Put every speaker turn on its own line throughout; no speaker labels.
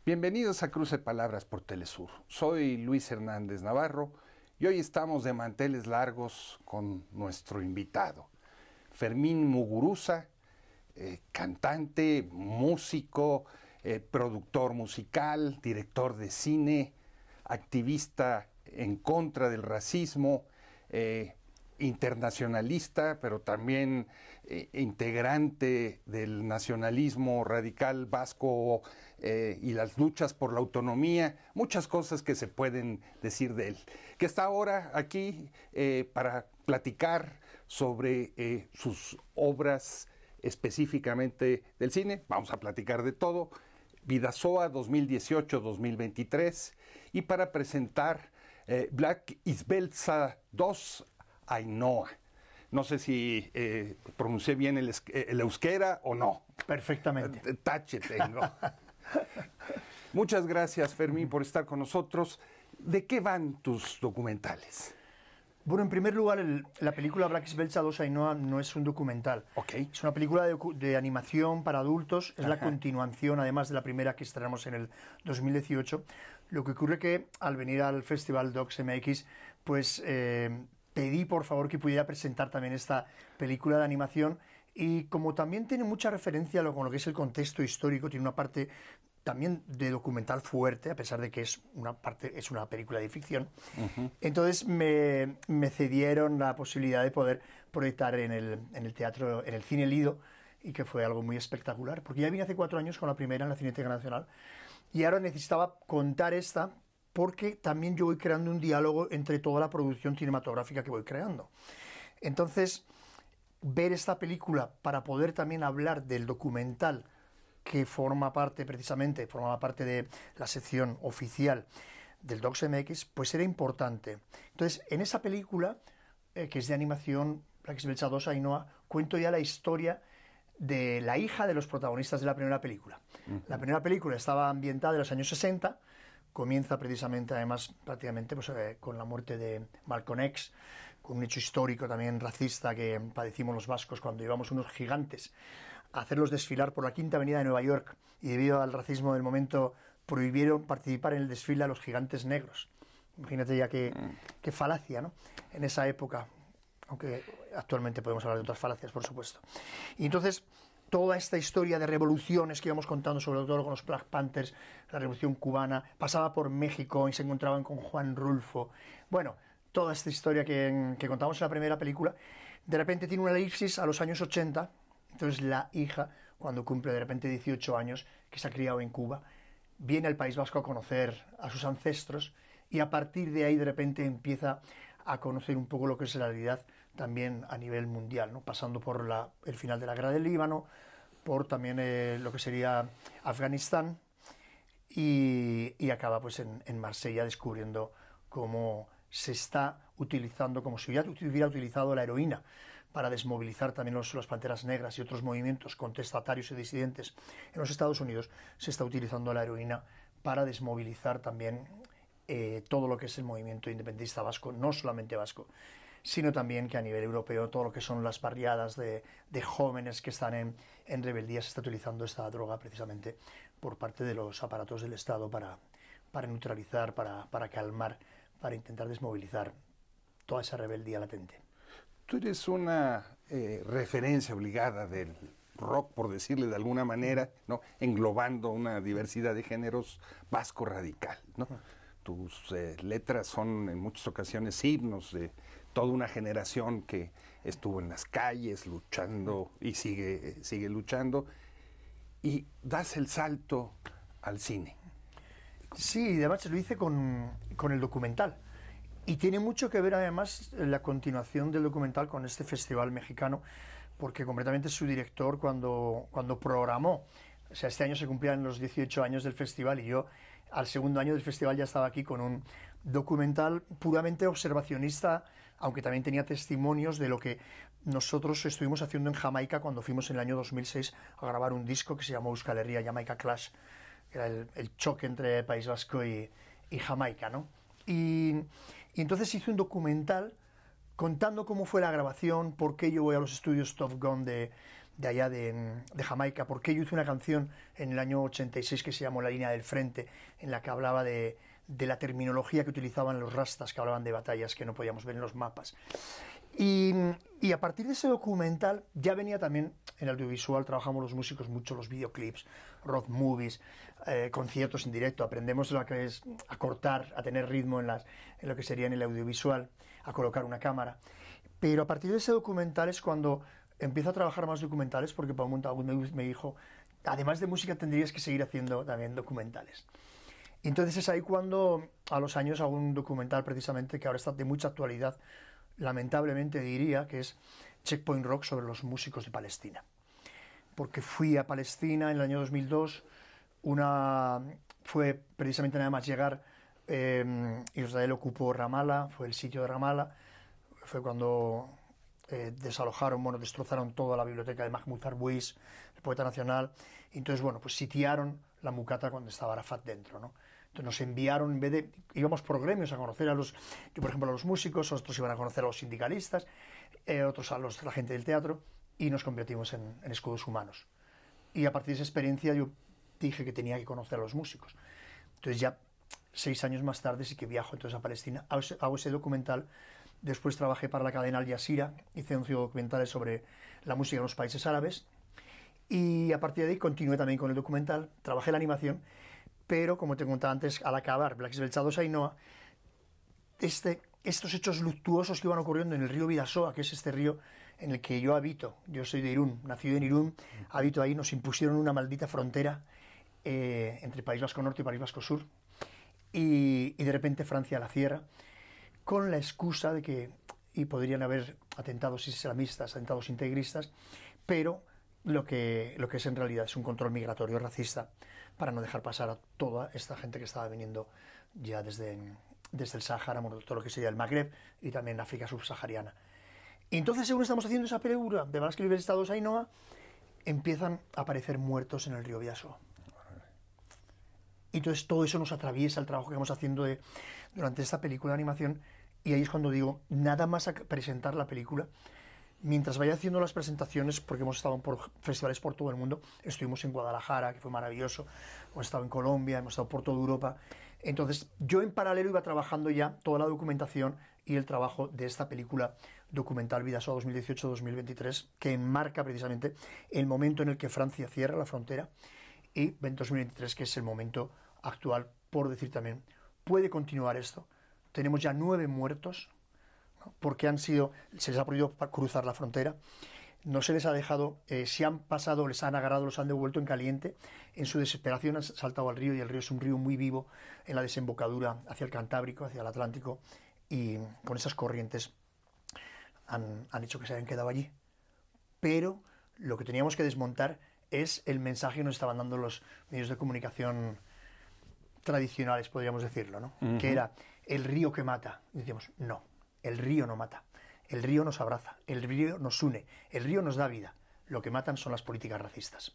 Bienvenidos a Cruce Palabras por Telesur. Soy Luis Hernández Navarro y hoy estamos de manteles largos con nuestro invitado, Fermín Muguruza, cantante, músico, productor musical, director de cine, activista en contra del racismo, internacionalista, pero también integrante del nacionalismo radical vasco y las luchas por la autonomía, muchas cosas que se pueden decir de él, que está ahora aquí para platicar sobre sus obras específicamente del cine. Vamos a platicar de todo, Vidasoa 2018-2023, y para presentar Black Izbeltza 2, Ainhoa. No sé si pronuncié bien el euskera o no.
Perfectamente.
Tache tengo. Muchas gracias, Fermín, por estar con nosotros. ¿De qué van tus documentales?
Bueno, en primer lugar, la película Black Izbeltza 2, Ainhoa no es un documental.
Okay.
Es una película de animación para adultos. Es la continuación, además de la primera que estrenamos en el 2018. Lo que ocurre que al venir al Festival Docs MX, pues pedí por favor que pudiera presentar también esta película de animación, y como también tiene mucha referencia con lo que es el contexto histórico, tiene una parte también de documental fuerte, a pesar de que es una película de ficción. Entonces me cedieron la posibilidad de poder proyectar en el teatro, en el Cine Lido, y que fue algo muy espectacular, porque ya vine hace 4 años con la primera en la Cineteca Nacional, y ahora necesitaba contar esta, porque también yo voy creando un diálogo entre toda la producción cinematográfica que voy creando. Entonces, ver esta película para poder también hablar del documental que forma parte de la sección oficial del Docs MX, pues era importante. Entonces, en esa película, que es de animación, Black Izbeltza 2, Ainhoa, cuento ya la historia de la hija de los protagonistas de la primera película. La primera película estaba ambientada en los años 60, comienza precisamente, además, prácticamente pues, con la muerte de Malcolm X, con un hecho histórico también racista que padecimos los vascos cuando llevamos unos gigantes a hacerlos desfilar por la Quinta Avenida de Nueva York, y debido al racismo del momento prohibieron participar en el desfile a los gigantes negros. Imagínate ya qué falacia, ¿no?, en esa época, aunque actualmente podemos hablar de otras falacias, por supuesto. Y entonces toda esta historia de revoluciones que íbamos contando, sobre todo con los Black Panthers, la revolución cubana, pasaba por México y se encontraban con Juan Rulfo. Bueno, toda esta historia que contamos en la primera película, de repente tiene una elipsis a los años 80, entonces la hija, cuando cumple de repente 18 años, que se ha criado en Cuba, viene al País Vasco a conocer a sus ancestros, y a partir de ahí de repente empieza a conocer un poco lo que es la realidad también a nivel mundial, ¿no?, pasando por el final de la guerra del Líbano, por también lo que sería Afganistán, y acaba pues en Marsella descubriendo cómo se está utilizando, como si hubiera utilizado la heroína para desmovilizar también las Panteras Negras y otros movimientos contestatarios y disidentes en los Estados Unidos. Se está utilizando la heroína para desmovilizar también todo lo que es el movimiento independentista vasco, no solamente vasco, sino también que a nivel europeo todo lo que son las barriadas de jóvenes que están en rebeldía. Se está utilizando esta droga precisamente por parte de los aparatos del Estado para neutralizar, para calmar, para intentar desmovilizar toda esa rebeldía latente.
Tú eres una referencia obligada del rock, por decirle de alguna manera, ¿no?, englobando una diversidad de géneros vasco radical, ¿no? Tus letras son en muchas ocasiones himnos de toda una generación que estuvo en las calles luchando y sigue luchando, y das el salto al cine.
Sí, además lo hice con el documental, y tiene mucho que ver además la continuación del documental con este festival mexicano, porque concretamente su director cuando programó, o sea, este año se cumplían los 18 años del festival, y yo al segundo año del festival ya estaba aquí con un documental puramente observacionista, aunque también tenía testimonios de lo que nosotros estuvimos haciendo en Jamaica cuando fuimos en el año 2006 a grabar un disco que se llamó Euskal Herria Jamaica Clash, que era el choque entre País Vasco y Jamaica, ¿no? Y entonces hice un documental contando cómo fue la grabación, por qué yo voy a los estudios Top Gun de de allá de Jamaica, porque yo hice una canción en el año 86 que se llamó La línea del frente, en la que hablaba de la terminología que utilizaban los rastas, que hablaban de batallas que no podíamos ver en los mapas. Y a partir de ese documental ya venía también en audiovisual, trabajamos los músicos mucho los videoclips, road movies, conciertos en directo, aprendemos lo que es a cortar, a tener ritmo en lo que sería en el audiovisual, a colocar una cámara. Pero a partir de ese documental es cuando empiezo a trabajar más documentales, porque Pau Montagut me dijo, además de música tendrías que seguir haciendo también documentales. Y entonces es ahí cuando a los años hago un documental precisamente que ahora está de mucha actualidad, lamentablemente diría, que es Checkpoint Rock, sobre los músicos de Palestina. Porque fui a Palestina en el año 2002, fue precisamente nada más llegar, Israel ocupó Ramallah, fue el sitio de Ramallah, fue cuando desalojaron, destrozaron toda la biblioteca de Mahmoud Darwish, el poeta nacional, y entonces, pues sitiaron la Mucata cuando estaba Arafat dentro, ¿no? Entonces nos enviaron, en vez de, íbamos por gremios a conocer yo por ejemplo a los músicos, otros iban a conocer a los sindicalistas, otros a la gente del teatro, y nos convertimos en escudos humanos. Y a partir de esa experiencia yo dije que tenía que conocer a los músicos. Entonces ya 6 años más tarde sí que viajo entonces a Palestina, hago ese documental. Después trabajé para la cadena Al Jazeera, hice 11 documentales sobre la música en los países árabes, y a partir de ahí continué también con el documental, trabajé la animación, pero como te contaba antes, al acabar Black Belchados Ainhoa, estos hechos luctuosos que iban ocurriendo en el río Bidasoa, que es este río en el que yo habito, yo soy de Irún, nacido en Irún, habito ahí, nos impusieron una maldita frontera entre País Vasco Norte y País Vasco Sur, y de repente Francia la cierra, con la excusa de que podrían haber atentados islamistas, atentados integristas, pero lo que es en realidad es un control migratorio racista para no dejar pasar a toda esta gente que estaba viniendo ya desde el Sáhara, todo lo que sería el Magreb y también África subsahariana. Y entonces, según estamos haciendo esa película de Black Belchados Ainhoa, empiezan a aparecer muertos en el río Bidasoa. Y entonces todo eso nos atraviesa el trabajo que vamos haciendo durante esta película de animación, y ahí es cuando digo, nada más a presentar la película, mientras vaya haciendo las presentaciones, porque hemos estado por festivales por todo el mundo, estuvimos en Guadalajara, que fue maravilloso, hemos estado en Colombia, hemos estado por toda Europa. Entonces yo en paralelo iba trabajando ya toda la documentación y el trabajo de esta película documental Bidasoa 2018-2023, que enmarca precisamente el momento en el que Francia cierra la frontera, y 2023, que es el momento actual, por decir también, puede continuar esto. Tenemos ya 9 muertos, ¿no? Porque se les ha prohibido cruzar la frontera, no se les ha dejado, si han pasado, les han agarrado, los han devuelto en caliente, en su desesperación han saltado al río, y el río es un río muy vivo en la desembocadura hacia el Cantábrico, hacia el Atlántico, y con esas corrientes han hecho que se hayan quedado allí. Pero lo que teníamos que desmontar es el mensaje que nos estaban dando los medios de comunicación tradicionales, podríamos decirlo, ¿no? Que era el río que mata. Y decíamos, no, el río no mata, el río nos abraza, el río nos une, el río nos da vida. Lo que matan son las políticas racistas.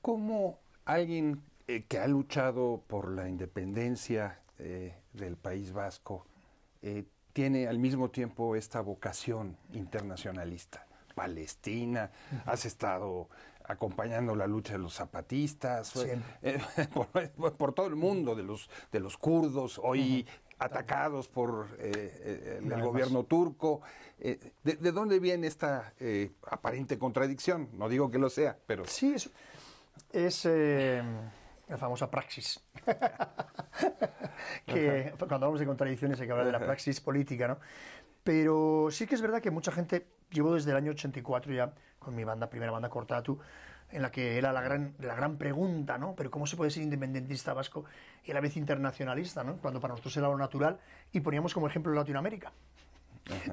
¿Cómo alguien que ha luchado por la independencia del País Vasco tiene al mismo tiempo esta vocación internacionalista? Palestina, has estado acompañando la lucha de los zapatistas, por todo el mundo, de los kurdos, hoy atacados por el gobierno turco. ¿De dónde viene esta aparente contradicción? No digo que lo sea, pero...
Sí, es la famosa praxis. Que cuando hablamos de contradicciones hay que hablar de la praxis política, ¿no? Pero sí que es verdad que mucha gente, llevo desde el año 84 ya con mi primera banda Cortatu, en la que era la gran pregunta, ¿no? Pero ¿cómo se puede ser independentista vasco y a la vez internacionalista, ¿no? Cuando para nosotros era lo natural, y poníamos como ejemplo Latinoamérica.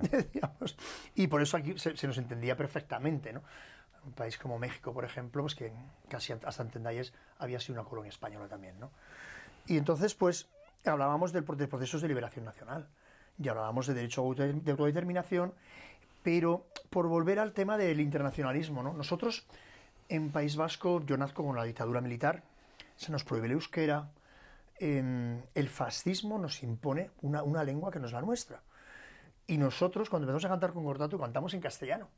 Decíamos. Y por eso aquí se nos entendía perfectamente, ¿no? Un país como México, por ejemplo, pues que casi hasta Entendayes había sido una colonia española también, ¿no? Y entonces, pues, hablábamos de procesos de liberación nacional. Y hablábamos de derecho de autodeterminación, pero por volver al tema del internacionalismo, ¿no? Nosotros, en País Vasco, yo nazco con la dictadura militar, se nos prohíbe el euskera, el fascismo nos impone una lengua que no es la nuestra. Y nosotros, cuando empezamos a cantar con Cortatu, cantamos en castellano,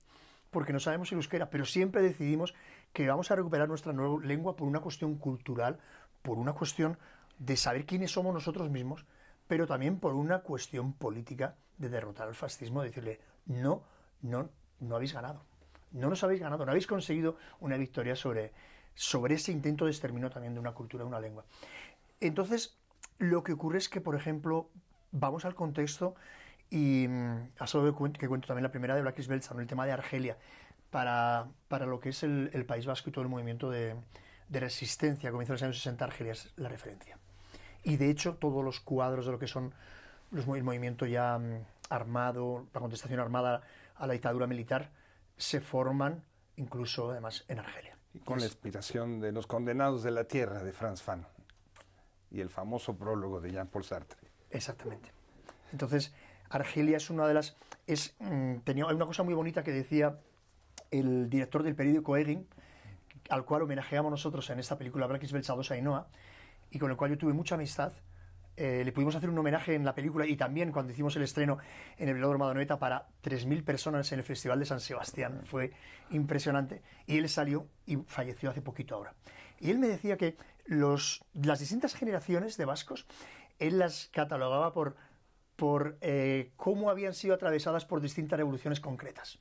porque no sabemos el euskera, pero siempre decidimos que vamos a recuperar nuestra nueva lengua por una cuestión cultural, por una cuestión de saber quiénes somos nosotros mismos, pero también por una cuestión política de derrotar al fascismo, de decirle, no habéis ganado, no nos habéis ganado, no habéis conseguido una victoria sobre ese intento de exterminio también de una cultura, de una lengua. Entonces, lo que ocurre es que, por ejemplo, vamos al contexto y a solo que cuento también la primera de Black Beltza, el tema de Argelia, para lo que es el País Vasco y todo el movimiento de resistencia que comenzó en los años 60, Argelia es la referencia. Y de hecho, todos los cuadros de lo que son el movimiento ya armado, la contestación armada a la dictadura militar, se forman incluso además en Argelia.
Con la inspiración de Los Condenados de la Tierra de Frantz Fanon y el famoso prólogo de Jean-Paul Sartre.
Exactamente. Entonces, Argelia es una de las... hay una cosa muy bonita que decía el director del periódico Egin, al cual homenajeamos nosotros en esta película Black Beltza 2 Ainhoa, y con el cual yo tuve mucha amistad. Le pudimos hacer un homenaje en la película y también cuando hicimos el estreno en el Velódromo de Anoeta para 3.000 personas en el Festival de San Sebastián. Fue impresionante. Y él salió y falleció hace poquito ahora. Y él me decía que las distintas generaciones de vascos, él las catalogaba por cómo habían sido atravesadas por distintas revoluciones concretas.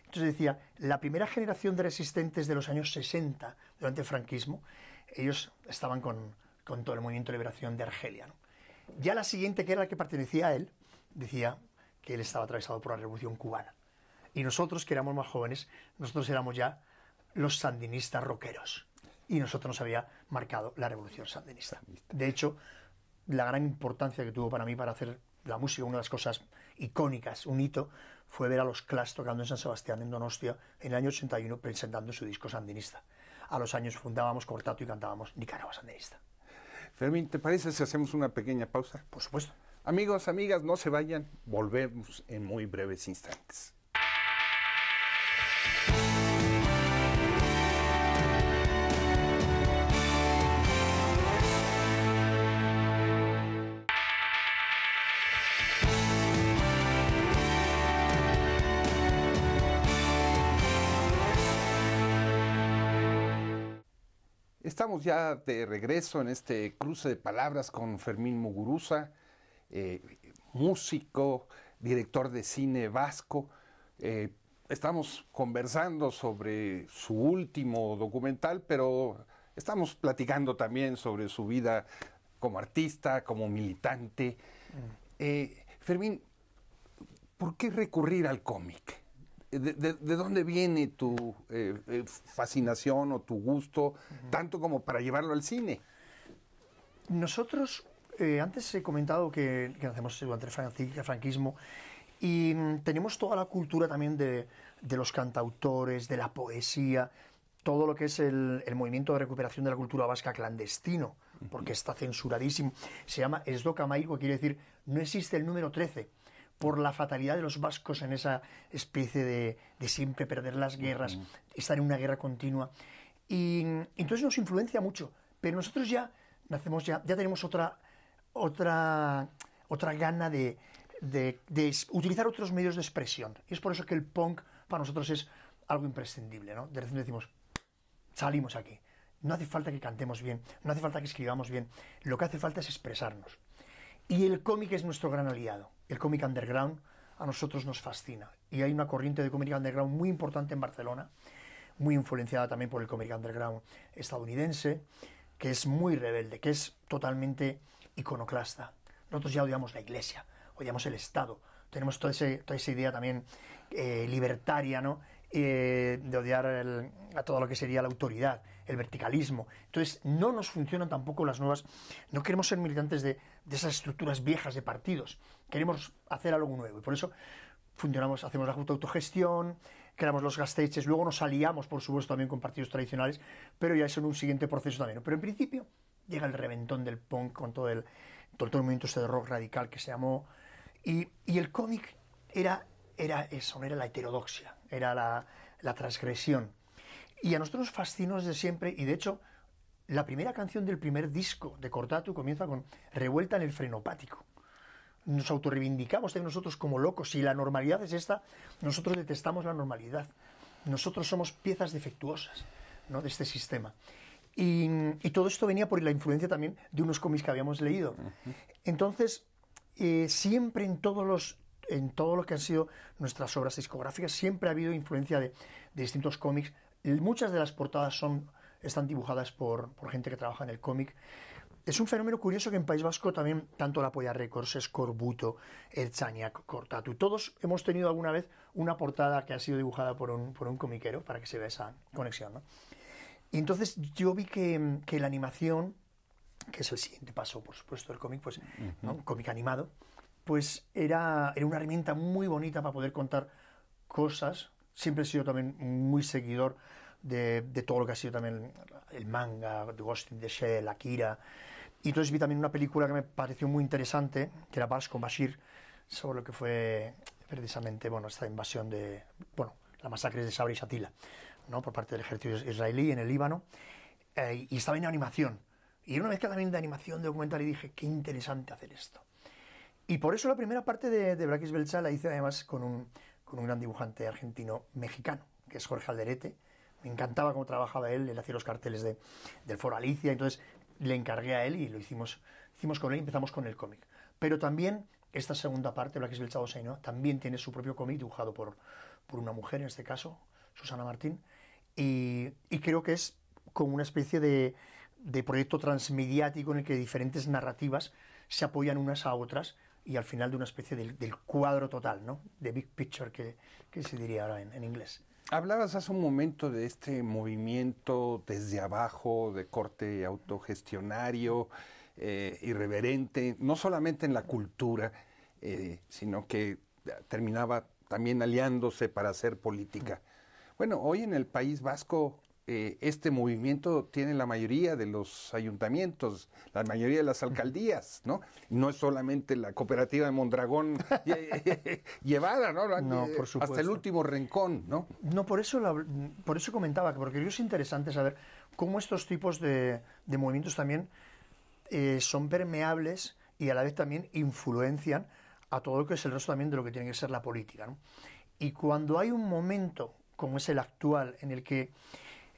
Entonces decía, la primera generación de resistentes de los años 60, durante el franquismo, ellos estaban con todo el movimiento de liberación de Argelia, ¿no? Ya la siguiente, que era la que pertenecía a él, decía que él estaba atravesado por la revolución cubana. Y nosotros, que éramos más jóvenes, nosotros éramos ya los sandinistas rockeros. Y nosotros nos había marcado la revolución sandinista. De hecho, la gran importancia que tuvo para mí para hacer la música, una de las cosas icónicas, un hito, fue ver a los Clash tocando en San Sebastián, en Donostia, en el año 81, presentando su disco sandinista. A los años fundábamos Cortato y cantábamos Nicaragua Sandinista.
Fermín, ¿te parece si hacemos una pequeña pausa?
Por supuesto.
Amigos, amigas, no se vayan, volvemos en muy breves instantes. Estamos ya de regreso en este cruce de palabras con Fermín Muguruza, músico, director de cine vasco. Estamos conversando sobre su último documental, pero estamos platicando también sobre su vida como artista, como militante. Fermín, ¿por qué recurrir al cómic? ¿De dónde viene tu fascinación o tu gusto, tanto como para llevarlo al cine?
Nosotros, antes he comentado que nacemos durante el franquismo y tenemos toda la cultura también de los cantautores, de la poesía, todo lo que es el movimiento de recuperación de la cultura vasca clandestino, porque está censuradísimo. Se llama Esdoka Maigo, quiere decir no existe el número 13. Por la fatalidad de los vascos en esa especie de siempre perder las guerras, estar en una guerra continua. Y entonces nos influencia mucho, pero nosotros ya nacemos, ya tenemos otra gana de utilizar otros medios de expresión. Y es por eso que el punk para nosotros es algo imprescindible, ¿no? De repente decimos, salimos aquí. No hace falta que cantemos bien, no hace falta que escribamos bien, lo que hace falta es expresarnos. Y el cómic es nuestro gran aliado. El cómic underground a nosotros nos fascina. Y hay una corriente de cómic underground muy importante en Barcelona, muy influenciada también por el cómic underground estadounidense, que es muy rebelde, que es totalmente iconoclasta. Nosotros ya odiamos la Iglesia, odiamos el Estado. Tenemos toda esa idea también libertaria, ¿no? De odiar a todo lo que sería la autoridad, el verticalismo. Entonces, no nos funcionan tampoco las nuevas... No queremos ser militantes de esas estructuras viejas de partidos. Queremos hacer algo nuevo. Y por eso hacemos la autogestión, creamos los gasteches, luego nos aliamos, por supuesto, también con partidos tradicionales, pero ya eso en un siguiente proceso también. Pero en principio llega el reventón del punk con todo el movimiento de rock radical que se llamó... Y el cómic era eso, no era la heterodoxia, era la transgresión. Y a nosotros nos fascinó desde siempre, y de hecho, la primera canción del primer disco de Cortatu comienza con Revuelta en el frenopático. Nos autorreivindicamos de nosotros como locos, si la normalidad es esta, nosotros detestamos la normalidad. nosotros somos piezas defectuosas, ¿no?, de este sistema. Y todo esto venía por la influencia también de unos cómics que habíamos leído. Entonces, siempre en todo lo que han sido nuestras obras discográficas, siempre ha habido influencia de distintos cómics. Muchas de las portadas están dibujadas por gente que trabaja en el cómic. Es un fenómeno curioso que en País Vasco también, tanto la Polla Records, Escorbuto, Ertzainak, Cortatu, todos hemos tenido alguna vez una portada que ha sido dibujada por un comiquero, para que se vea esa conexión, ¿no? Y entonces yo vi que la animación, que es el siguiente paso, por supuesto, del cómic, pues, ¿no?, cómic animado, pues era una herramienta muy bonita para poder contar cosas. Siempre he sido también muy seguidor de todo lo que ha sido también el manga, The Ghost in the Shell, Akira. Y entonces vi también una película que me pareció muy interesante, que era Bars con Bashir, sobre lo que fue precisamente, bueno, esta invasión la masacre de Sabra y Shatila, ¿no?, por parte del ejército israelí en el Líbano. Y estaba en animación. Y era una mezcla también de animación, de documental, y dije, qué interesante hacer esto. Y por eso la primera parte de Black is Belcha la hice además con un gran dibujante argentino-mexicano, que es Jorge Alderete. Me encantaba cómo trabajaba él hacía los carteles del Foro Alicia, entonces le encargué a él y lo hicimos con él y empezamos con el cómic. Pero también esta segunda parte, Black is Belcha Osaino, también tiene su propio cómic dibujado por una mujer, en este caso, Susana Martín, y creo que es como una especie de proyecto transmediático en el que diferentes narrativas se apoyan unas a otras y al final de una especie del cuadro total, ¿no?, de big picture que se diría ahora en inglés.
Hablabas hace un momento de este movimiento desde abajo, de corte autogestionario, irreverente, no solamente en la cultura, sino que terminaba también aliándose para hacer política. Bueno, hoy en el País Vasco este movimiento tiene la mayoría de los ayuntamientos, la mayoría de las alcaldías, ¿no? No es solamente la cooperativa de Mondragón llevada, ¿no?
No, por supuesto.
Hasta el último rincón, ¿no?
No, por eso comentaba, porque creo que es interesante saber cómo estos tipos de movimientos también son permeables y a la vez también influencian a todo lo que es el resto también de lo que tiene que ser la política, ¿no? Y cuando hay un momento como es el actual, en el que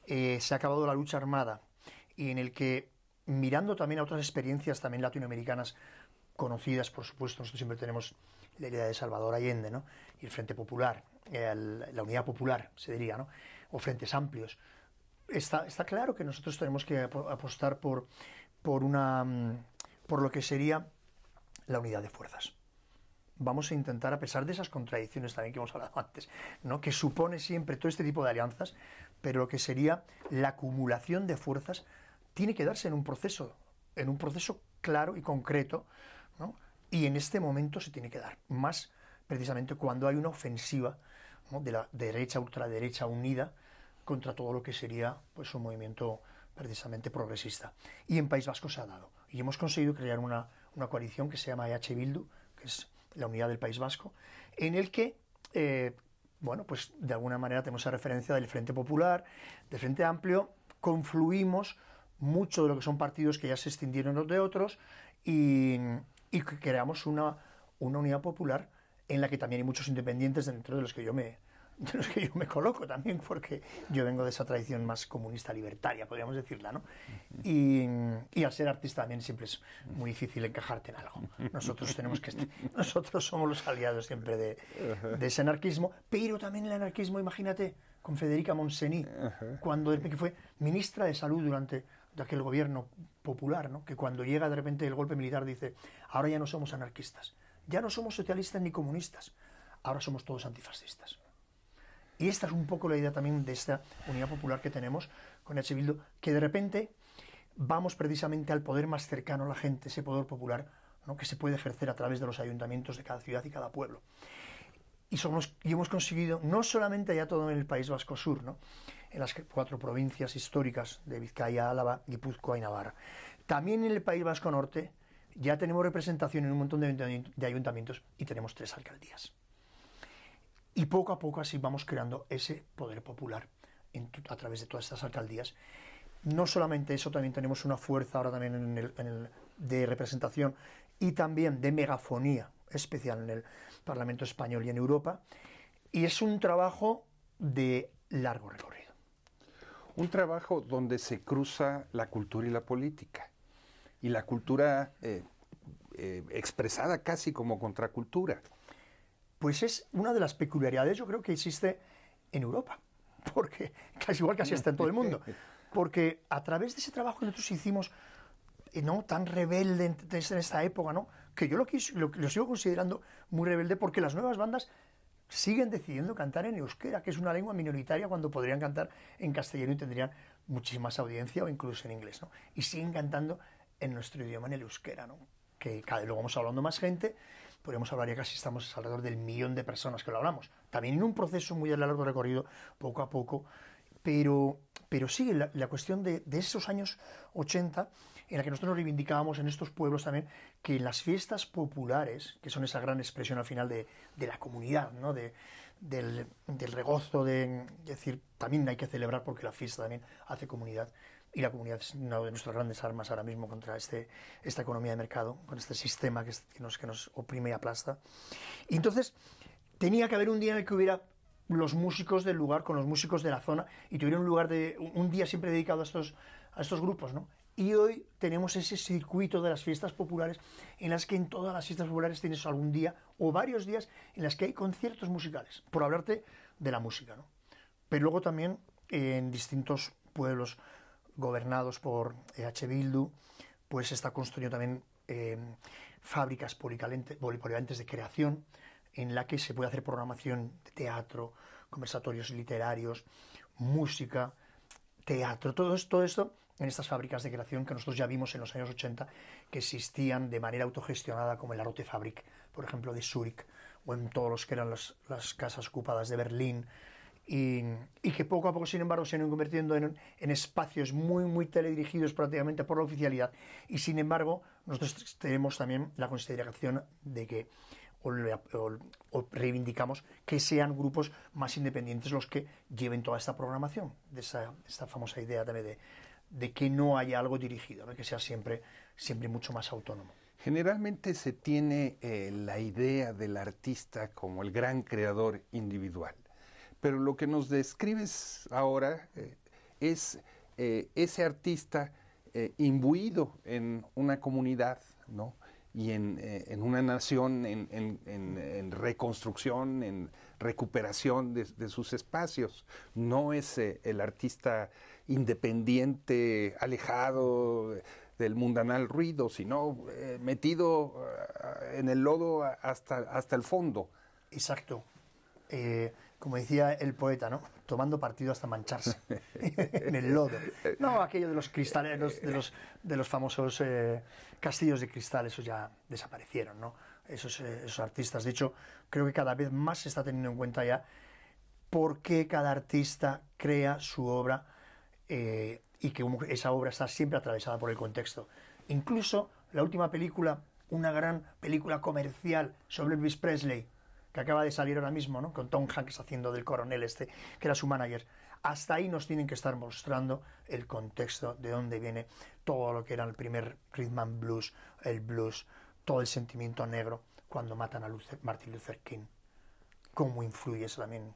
se ha acabado la lucha armada y en el que, mirando también a otras experiencias también latinoamericanas conocidas, por supuesto, nosotros siempre tenemos la idea de Salvador Allende, ¿no?, y el Frente Popular, la Unidad Popular, se diría, ¿no?, o frentes amplios. Está claro que nosotros tenemos que apostar por lo que sería la unidad de fuerzas. Vamos a intentar, a pesar de esas contradicciones también que hemos hablado antes, ¿no?, que supone siempre todo este tipo de alianzas, pero lo que sería la acumulación de fuerzas tiene que darse en un proceso claro y concreto, ¿no?, y en este momento se tiene que dar, más precisamente cuando hay una ofensiva, ¿no?, de la derecha, ultraderecha unida contra todo lo que sería, pues, un movimiento precisamente progresista. Y en País Vasco se ha dado. Y hemos conseguido crear una coalición que se llama EH Bildu, que es la unidad del País Vasco, en el que, bueno, pues de alguna manera tenemos esa referencia del Frente Popular, del Frente Amplio, confluimos mucho de lo que son partidos que ya se extendieron de otros y creamos una unidad popular en la que también hay muchos independientes dentro de los que yo me coloco también, porque yo vengo de esa tradición más comunista libertaria, podríamos decirla, ¿no? Y al ser artista también siempre es muy difícil encajarte en algo. Nosotros somos los aliados siempre de ese anarquismo, pero también el anarquismo, imagínate, con Federica Montseny, que fue ministra de Salud durante aquel gobierno popular, ¿no?, que cuando llega de repente el golpe militar dice, ahora ya no somos anarquistas, ya no somos socialistas ni comunistas, ahora somos todos antifascistas. Y esta es un poco la idea también de esta unidad popular que tenemos con EH Bildu, que de repente vamos precisamente al poder más cercano a la gente, ese poder popular, ¿no?, que se puede ejercer a través de los ayuntamientos de cada ciudad y cada pueblo. Y hemos conseguido, no solamente ya todo en el País Vasco Sur, ¿no?, en las 4 provincias históricas de Vizcaya, Álava, Guipúzcoa y Navarra, también en el País Vasco Norte ya tenemos representación en un montón de ayuntamientos y tenemos 3 alcaldías. Y poco a poco así vamos creando ese poder popular a través de todas estas alcaldías. No solamente eso, también tenemos una fuerza ahora también de representación y también de megafonía especial en el Parlamento Español y en Europa. Y es un trabajo de largo recorrido.
Un trabajo donde se cruza la cultura y la política, y la cultura expresada casi como contracultura.
Pues es una de las peculiaridades, yo creo, que existe en Europa, porque casi igual casi está en todo el mundo, porque a través de ese trabajo que nosotros hicimos, ¿no?, tan rebelde en esta época, ¿no?, que yo lo sigo considerando muy rebelde, porque las nuevas bandas siguen decidiendo cantar en euskera, que es una lengua minoritaria, cuando podrían cantar en castellano y tendrían muchísima más audiencia, o incluso en inglés, ¿no? Y siguen cantando en nuestro idioma, en el euskera, ¿no? Que cada vez luego vamos hablando más gente, podríamos hablar, ya casi estamos alrededor del 1.000.000 de personas que lo hablamos. También en un proceso muy de largo recorrido, poco a poco, pero sigue la cuestión de esos años 80, en la que nosotros nos reivindicábamos en estos pueblos también, que en las fiestas populares, que son esa gran expresión al final de la comunidad, ¿no?, del regozo, es decir, también hay que celebrar porque la fiesta también hace comunidad, y la comunidad es una de nuestras grandes armas ahora mismo contra esta economía de mercado, con este sistema que nos oprime y aplasta. Y entonces tenía que haber un día en el que hubiera los músicos del lugar con los músicos de la zona, y tuviera un día siempre dedicado a estos grupos, ¿no? Y hoy tenemos ese circuito de las fiestas populares, en las que en todas las fiestas populares tienes algún día o varios días en las que hay conciertos musicales, por hablarte de la música, ¿no? Pero luego también en distintos pueblos gobernados por EH Bildu, pues se está construyendo también fábricas polivalentes de creación, en la que se puede hacer programación de teatro, conversatorios literarios, música, teatro, todo esto en estas fábricas de creación que nosotros ya vimos en los años 80 que existían de manera autogestionada, como en la Rote Fabrik, por ejemplo, de Zúrich, o en todos los que eran las casas ocupadas de Berlín, y que poco a poco, sin embargo, se han ido convirtiendo en espacios muy, muy teledirigidos prácticamente por la oficialidad, y sin embargo nosotros tenemos también la consideración de que o reivindicamos que sean grupos más independientes los que lleven toda esta programación, de esta famosa idea también de que no haya algo dirigido, ¿no?, que sea siempre mucho más autónomo.
Generalmente se tiene la idea del artista como el gran creador individual, pero lo que nos describes ahora es ese artista imbuido en una comunidad, ¿no?, y en una nación en reconstrucción, en recuperación de sus espacios. No es el artista independiente, alejado del mundanal ruido, sino metido en el lodo hasta el fondo.
Exacto. Como decía el poeta, ¿no?, tomando partido hasta mancharse en el lodo. No, aquello de los cristales, de los famosos castillos de cristal, esos ya desaparecieron, ¿no? Esos artistas. De hecho, creo que cada vez más se está teniendo en cuenta ya por qué cada artista crea su obra, y que esa obra está siempre atravesada por el contexto. Incluso la última película, una gran película comercial sobre Elvis Presley, que acaba de salir ahora mismo, ¿no?, con Tom Hanks haciendo del coronel que era su manager. Hasta ahí nos tienen que estar mostrando el contexto, de dónde viene todo lo que era el primer rhythm and blues, el blues, todo el sentimiento negro, cuando matan a Martin Luther King, cómo influye eso también.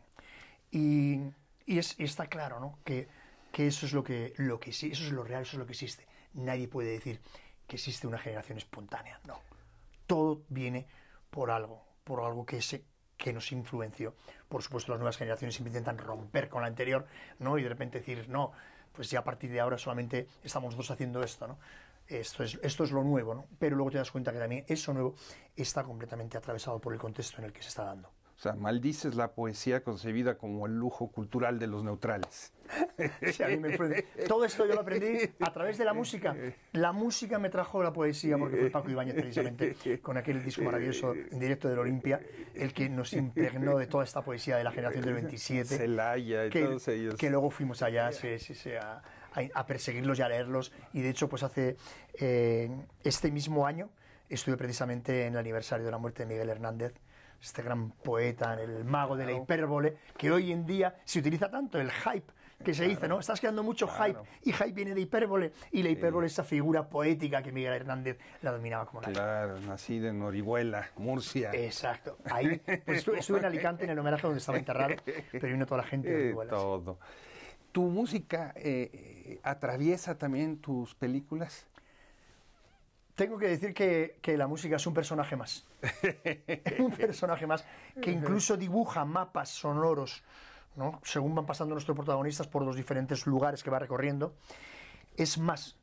Y está claro, ¿no?, que eso es lo que sí, eso es lo real, eso es lo que existe. Nadie puede decir que existe una generación espontánea, no. Todo viene por algo que nos influenció. Por supuesto, las nuevas generaciones siempre intentan romper con la anterior, ¿no?, y de repente decir, no, pues ya a partir de ahora solamente estamos nosotros haciendo esto, ¿no? Esto es lo nuevo, ¿no? Pero luego te das cuenta que también eso nuevo está completamente atravesado por el contexto en el que se está dando.
O sea, maldices la poesía concebida como el lujo cultural de los neutrales.
Sí, a mí todo esto yo lo aprendí a través de la música. La música me trajo la poesía, porque fue Paco Ibáñez precisamente, con aquel disco maravilloso en directo del Olimpia, el que nos impregnó de toda esta poesía de la generación del 27.
Celaya y todos ellos.
Que luego fuimos allá a perseguirlos y a leerlos. Y de hecho, pues hace este mismo año estuve precisamente en el aniversario de la muerte de Miguel Hernández, este gran poeta, el mago de la hipérbole, que hoy en día se utiliza tanto, el hype que se dice, ¿no? Estás creando mucho hype, y hype viene de hipérbole, y la hipérbole es esa figura poética que Miguel Hernández la dominaba como nadie.
Claro, nacido en Orihuela, Murcia.
Exacto. Ahí, pues estuve en Alicante en el homenaje donde estaba enterrado, pero vino toda la gente de Orihuela.
Todo. ¿Tu música atraviesa también tus películas?
Tengo que decir que la música es un personaje más. Un personaje más que incluso dibuja mapas sonoros, ¿no? Según van pasando nuestros protagonistas por los diferentes lugares que va recorriendo. Es más,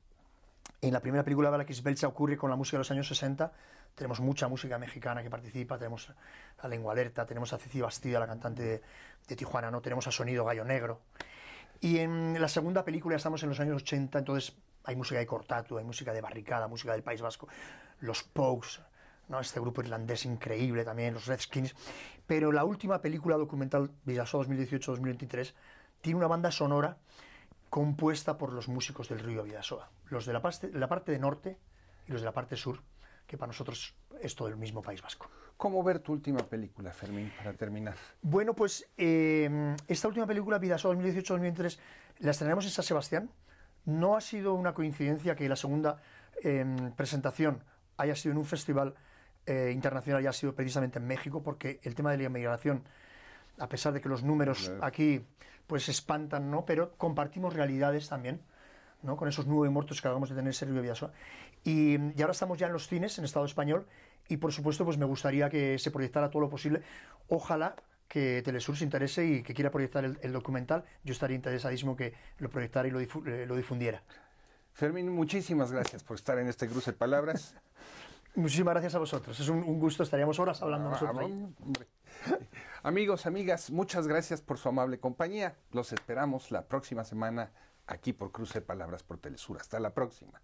en la primera película de la Belcha ocurre con la música de los años 60. Tenemos mucha música mexicana que participa, tenemos a Lengua Alerta, tenemos a Ceci Bastida, la cantante de Tijuana, ¿no? Tenemos a Sonido Gallo Negro. Y en la segunda película estamos en los años 80, entonces hay música de Cortatu, hay música de Barricada, música del País Vasco, los Pogues, ¿no? Este grupo irlandés increíble también, los Redskins. Pero la última película documental, Vidasoa 2018-2023, tiene una banda sonora compuesta por los músicos del río Vidasoa, los de la parte de norte y los de la parte sur, que para nosotros es todo el mismo País Vasco.
¿Cómo ver tu última película, Fermín, para terminar?
Bueno, pues esta última película, Vidasoa 2018-2023, la estrenamos en San Sebastián. No ha sido una coincidencia que la segunda presentación haya sido en un festival internacional, haya sido precisamente en México, porque el tema de la inmigración, a pesar de que los números aquí pues espantan, ¿no? Pero compartimos realidades también, ¿no? Con esos 9 muertos que acabamos de tener en Sergio Vidasoa. Y ahora estamos ya en los cines, en Estado español, y por supuesto pues me gustaría que se proyectara todo lo posible. Ojalá que Telesur se interese y que quiera proyectar el documental. Yo estaría interesadísimo que lo proyectara y lo difundiera.
Fermín, muchísimas gracias por estar en este cruce de palabras.
Muchísimas gracias a vosotros. Es un gusto, estaríamos horas hablando nosotros ahí.
Amigos, amigas, muchas gracias por su amable compañía. Los esperamos la próxima semana aquí por Cruce de Palabras por Telesur. Hasta la próxima.